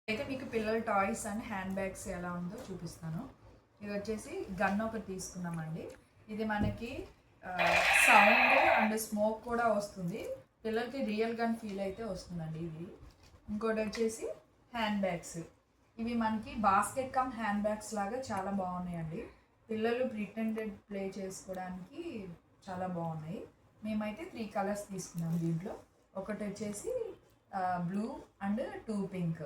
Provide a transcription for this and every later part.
అయితే మీకు పిల్లల టాయ్స్ అండ్ హ్యాండ్ బ్యాగ్స్ ఎలా ఉందో చూపిస్తాను. ఇది వచ్చేసి గన్ ఒకటి తీసుకున్నామండి. ఇది మనకి సౌండ్ అండ్ స్మోక్ కూడా వస్తుంది. పిల్లలకి రియల్ గన్ ఫీల్ అయితే వస్తుందండి ఇది. ఇంకోటి వచ్చేసి హ్యాండ్ బ్యాగ్స్. ఇవి మనకి బాస్కెట్ కమ్ హ్యాండ్ బ్యాగ్స్ లాగా చాలా బాగున్నాయండి. పిల్లలు ప్రిటెండెడ్ ప్లే చేసుకోవడానికి చాలా బాగున్నాయి. మేమైతే 3 కలర్స్ తీసుకున్నాం దీంట్లో. ఒకటి వచ్చేసి బ్లూ అండ్ 2 పింక్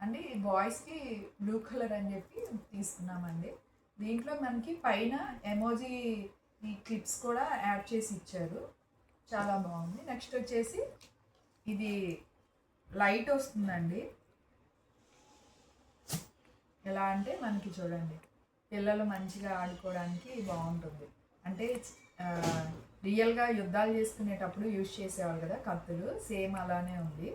అండి. బాయ్స్కి బ్లూ కలర్ అని చెప్పి తీసుకున్నామండి. దీంట్లో మనకి పైన ఎమోజీ ఈ క్లిప్స్ కూడా యాడ్ చేసి ఇచ్చారు. చాలా బాగుంది. నెక్స్ట్ వచ్చేసి ఇది లైట్ వస్తుందండి. ఎలా అంటే మనకి చూడండి, పిల్లలు మంచిగా ఆడుకోవడానికి బాగుంటుంది. అంటే రియల్గా యుద్ధాలు చేసుకునేటప్పుడు యూజ్ చేసేవాళ్ళు కదా కత్తులు, సేమ్ అలానే ఉంది.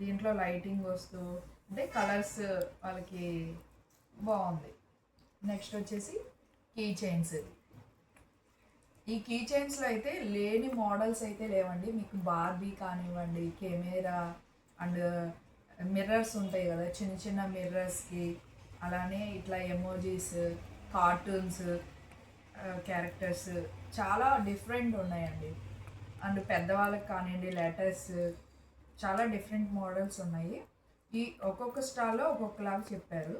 దీంట్లో లైటింగ్ వస్తూ అంటే కలర్స్ వాళ్ళకి బాగుంది. నెక్స్ట్ వచ్చేసి కీ చైన్స్. ఈ కీ చైన్స్లో అయితే లేని మోడల్స్ అయితే లేవండి. మీకు బార్బీ కానివ్వండి, కెమెరా అండ్ మిర్రర్స్ ఉంటాయి కదా, చిన్న చిన్న మిర్రర్స్కి, అలానే ఇట్లా ఎమోజీస్, కార్టూన్స్ క్యారెక్టర్స్ చాలా డిఫరెంట్ ఉన్నాయండి. అండ్ పెద్దవాళ్ళకి కానివ్వండి లెటర్స్, చాలా డిఫరెంట్ మోడల్స్ ఉన్నాయి. ఈ ఒక్కొక్క స్టాల్లో ఒక్కొక్కలాగా చెప్పారు.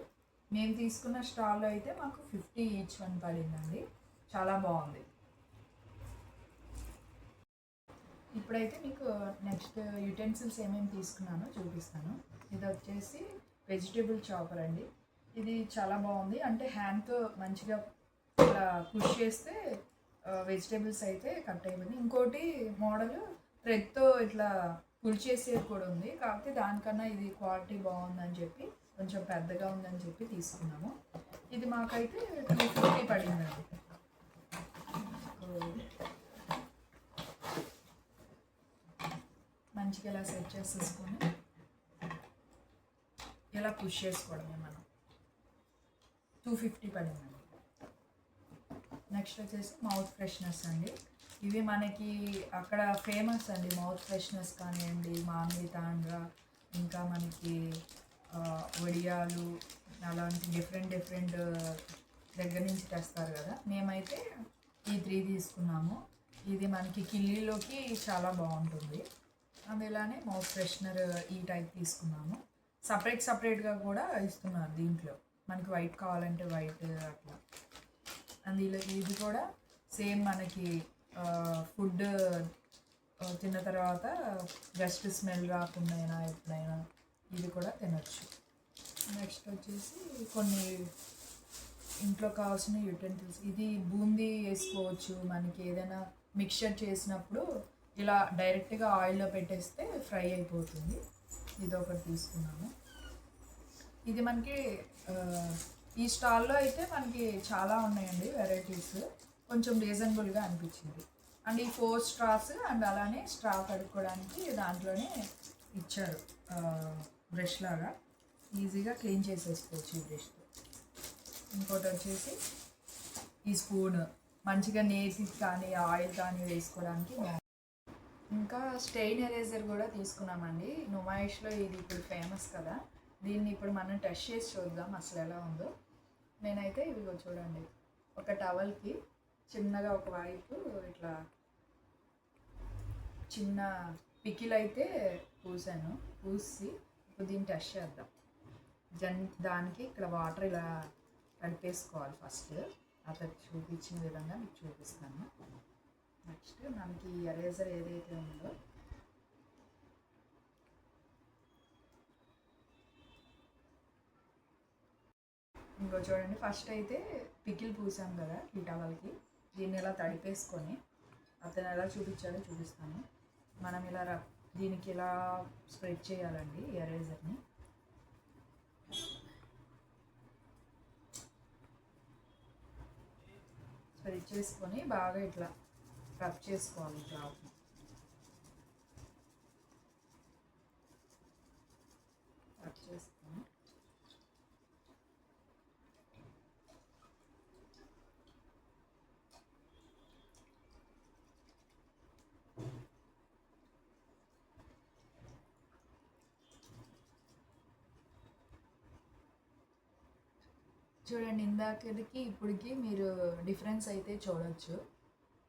మేము తీసుకున్న స్టాల్లో అయితే మాకు 50 ఈచ్ వన్ పడిందండి. చాలా బాగుంది. ఇప్పుడైతే మీకు నెక్స్ట్ యుటెన్సిల్స్ ఏమేమి తీసుకున్నానో చూపిస్తాను. ఇది వచ్చేసి వెజిటేబుల్ చాపర్ అండి. ఇది చాలా బాగుంది. అంటే హ్యాండ్తో మంచిగా ఇలా పుష్ చేస్తే వెజిటేబుల్స్ అయితే కట్ అయిపోయింది. ఇంకోటి మోడల్ థ్రెడ్తో ఇట్లా పుల్ చేసేది కూడా ఉంది. కాకపోతే దానికన్నా ఇది క్వాలిటీ బాగుందని చెప్పి, కొంచెం పెద్దగా ఉందని చెప్పి తీసుకున్నాము. ఇది మాకైతే 250 పడిందండి. మంచిగా ఇలా సెట్ చేసేసుకొని ఇలా పుష్ చేసుకోవడమే మనం. 250 పడిందండి. నెక్స్ట్ వచ్చేసి మౌత్ ఫ్రెషనర్స్ అండి. ఇవి మనకి అక్కడ ఫేమస్ అండి. మౌత్ ఫ్రెషనర్స్ కానివ్వండి, మామిడి తాండ్ర, ఇంకా మనకి వడియాలు, అలాంటి డిఫరెంట్ దగ్గర నుంచి తెస్తారు కదా. మేమైతే ఈ 3 తీసుకున్నాము. ఇది మనకి కిల్లీలోకి చాలా బాగుంటుంది. అందులోనే మౌత్ ఫ్రెషనర్ ఈ టైప్ తీసుకున్నాము. సపరేట్గా కూడా ఇస్తున్నారు దీంట్లో. మనకి వైట్ కావాలంటే వైట్ అట్లా. అందులో ఇది కూడా సేమ్ మనకి ఫుడ్ తిన్న తర్వాత జస్ట్ స్మెల్ రాకుండా ఎప్పుడైనా ఇది కూడా తినచ్చు. నెక్స్ట్ వచ్చేసి కొన్ని ఇంట్లో కావాల్సిన యుటెన్సిల్స్. ఇది బూందీ వేసుకోవచ్చు. మనకి ఏదైనా మిక్చర్ చేసినప్పుడు ఇలా డైరెక్ట్గా ఆయిల్లో పెట్టేస్తే ఫ్రై అయిపోతుంది. ఇది ఒకటి తీసుకున్నాము. ఇది మనకి ఈ స్టాల్లో అయితే మనకి చాలా ఉన్నాయండి వెరైటీస్. కొంచెం రీజనబుల్గా అనిపించింది. అండ్ ఈ 4 స్ట్రాస్ అండ్ అలానే స్ట్రా కడుక్కోవడానికి దాంట్లోనే ఇచ్చారు బ్రష్ లాగా. ఈజీగా క్లీన్ చేసేసుకోవచ్చు ఈ బ్రష్తో. ఇంకోటి వచ్చేసి ఈ స్పూన్ మంచిగా నేసి కానీ ఆయిల్ కానీ వేసుకోవడానికి. ఇంకా స్టెయిన్ ఎరేజర్ కూడా తీసుకున్నామండి. నుమాయిష్లో ఇది ఇప్పుడు ఫేమస్ కదా. దీన్ని ఇప్పుడు మనం టెస్ట్ చేసి చూద్దాం అసలు ఎలా ఉందో. నేనైతే ఇవిగో చూడండి, ఒక టవల్కి చిన్నగా ఒక వైపు ఇట్లా చిన్న పికిల్ అయితే పూసి ఇప్పుడు దీన్ని టెస్ట్ చేద్దాం. దానికి ఇక్కడ వాటర్ ఇలా తడిపేసుకోవాలి ఫస్ట్. అతను చూపించిన విధంగా మీకు చూపిస్తాను. నెక్స్ట్ మనకి ఎరేజర్ ఏదైతే ఉందో ఇంకో చూడండి, ఫస్ట్ అయితే పికిల్ పూసాం కదా ఈ టవల్కి. దీన్ని ఇలా తడిపేసుకొని అతను ఎలా చూపించాడో చూపిస్తాను. మనం ఇలా దీనికి ఇలా స్ప్రెడ్ చేయాలండి ఎరేజర్ని. స్ప్రెడ్ చేసుకొని బాగా ఇట్లా రబ్ చేసుకోవాలి క్లాత్ని. రబ్ చేసుకొని చూడండి, ఇందాకటికి ఇప్పటికి మీరు డిఫరెన్స్ అయితే చూడొచ్చు.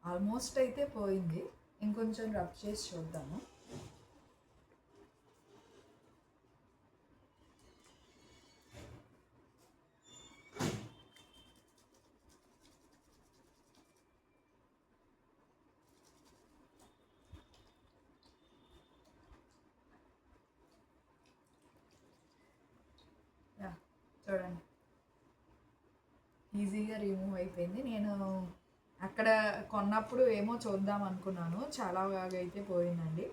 ఆల్మోస్ట్ అయితే పోయింది. ఇంకొంచెం రబ్ చేసి చూద్దాము. చూడండి, ఈజీగా రిమూవ్ అయిపోయింది. నేను అక్కడ కొన్నప్పుడు ఏమో చూద్దాం అనుకున్నాను, చాలా బాగా అయితే పోయిందండి.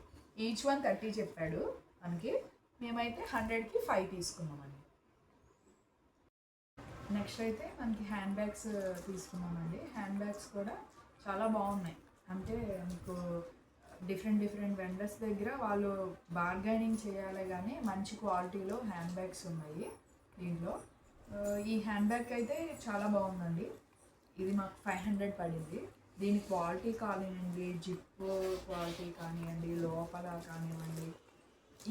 ఈచ్ వన్ 30 చెప్పాడు మనకి, మేమైతే 100కి 5 తీసుకున్నామండి. నెక్స్ట్ అయితే మనకి హ్యాండ్ బ్యాగ్స్ తీసుకున్నామండి. హ్యాండ్ బ్యాగ్స్ కూడా చాలా బాగున్నాయి. అంటే మీకు డిఫరెంట్ వెండర్స్ దగ్గర వాళ్ళు బార్గైనింగ్ చేయాలి, కానీ మంచి క్వాలిటీలో హ్యాండ్ బ్యాగ్స్ ఉన్నాయి దీంట్లో. ఈ హ్యాండ్ బ్యాగ్ అయితే చాలా బాగుందండి. ఇది మాకు 500 పడింది. దీని క్వాలిటీ కానివ్వండి, జిప్ క్వాలిటీ కానివ్వండి, లోపల కానివ్వండి,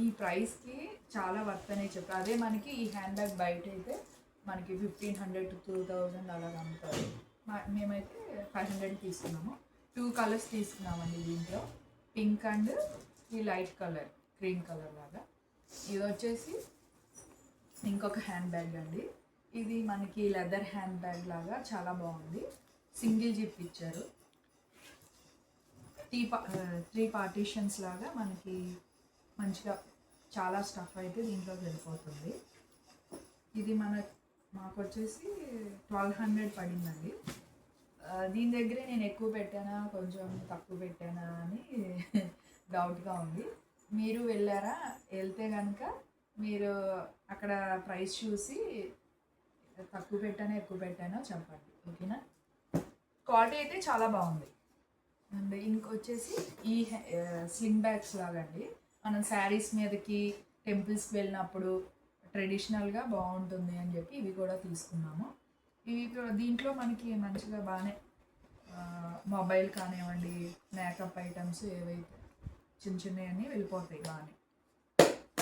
ఈ ప్రైస్కి చాలా వర్త్ అనే చెప్పారు. అదే మనకి ఈ హ్యాండ్ బ్యాగ్ బయట అయితే మనకి 1500 to 2000 అలాగ అమ్ముతారు. మేమైతే 500 తీసుకున్నాము. 2 కలర్స్ తీసుకున్నామండి దీంట్లో, పింక్ అండ్ ఈ లైట్ కలర్, క్రీమ్ కలర్ లాగా. ఇది వచ్చేసి ఇంకొక హ్యాండ్ బ్యాగ్ అండి. ఇది మనకి లెదర్ హ్యాండ్ బ్యాగ్ లాగా చాలా బాగుంది. సింగిల్ జిప్ ఇచ్చారు. 3 పార్టీషన్స్ లాగా మనకి మంచిగా చాలా స్టఫ్ అయితే దీంట్లో వెళ్ళిపోతుంది. ఇది మాకు వచ్చేసి 1200 పడిందండి. దీని దగ్గరే నేను ఎక్కువ పెట్టానా కొంచెం తక్కువ పెట్టానా అని డౌట్గా ఉంది. మీరు వెళ్ళారా? వెళ్తే కనుక మీరు అక్కడ ప్రైస్ చూసి తక్కువ పెట్టానో ఎక్కువ పెట్టానో చెప్పండి, ఓకేనా? క్వాలిటీ అయితే చాలా బాగుంది. అండ్ ఇంకొచ్చేసి ఈ స్లింగ్ బ్యాగ్స్ లాగా అండి. మనం శారీస్ మీదకి టెంపుల్స్కి వెళ్ళినప్పుడు ట్రెడిషనల్గా బాగుంటుంది అని చెప్పి ఇవి కూడా తీసుకున్నాము. దీంట్లో మనకి మంచిగా బాగానే మొబైల్ కానివ్వండి, మేకప్ ఐటమ్స్ ఏవైతే చిన్నవన్నీ వెళ్ళిపోతాయి బాగానే.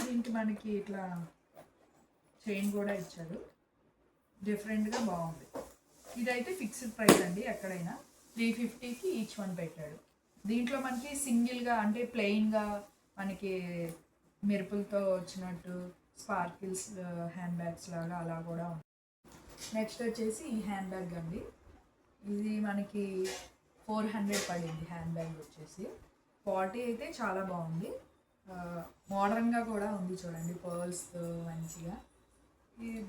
దీనికి మనకి ఇట్లా చైన్ కూడా ఇచ్చారు, డిఫరెంట్గా బాగుంది. ఇదైతే ఫిక్స్డ్ ప్రైస్ అండి. ఎక్కడైనా 350కి ఈచ్ వన్ పెట్టాడు. దీంట్లో మనకి సింగిల్గా అంటే ప్లెయిన్గా మనకి మెరుపులతో వచ్చినట్టు స్పార్కిల్స్ హ్యాండ్ బ్యాగ్స్ లాగా అలా కూడా ఉంది. నెక్స్ట్ వచ్చేసి ఈ హ్యాండ్ బ్యాగ్ అండి. ఇది మనకి 400 పడింది. హ్యాండ్ బ్యాగ్ వచ్చేసి క్వాలిటీ అయితే చాలా బాగుంది. మోడర్న్గా కూడా ఉంది చూడండి, పర్ల్స్తో మంచిగా.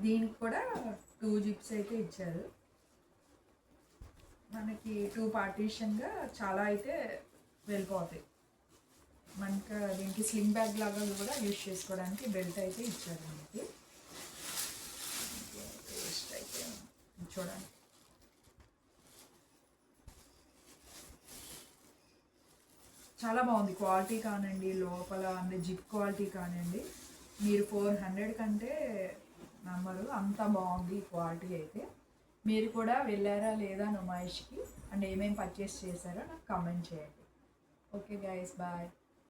దీనికి కూడా 2 జిప్స్ అయితే ఇచ్చారు. మనకి 2 పార్టీషన్గా చాలా అయితే వెళ్ళిపోతాయి. మనకి దీనికి స్లింగ్ బ్యాగ్ లాగా కూడా యూజ్ చేసుకోవడానికి బెల్ట్ అయితే ఇచ్చారు మనకి. అయితే చూడండి, చాలా బాగుంది. క్వాలిటీ కానివ్వండి, లోపల అంటే జిప్ క్వాలిటీ కానివ్వండి, మీరు 400 కంటే నమ్మరు, అంత బాగుంది ఈ క్వాలిటీ అయితే. మీరు కూడా వెళ్ళారా లేదా నుమాయిష్కి, అండ్ ఏమేమి పర్చేస్ చేశారో నాకు కామెంట్ చేయండి. Okay guys, bye.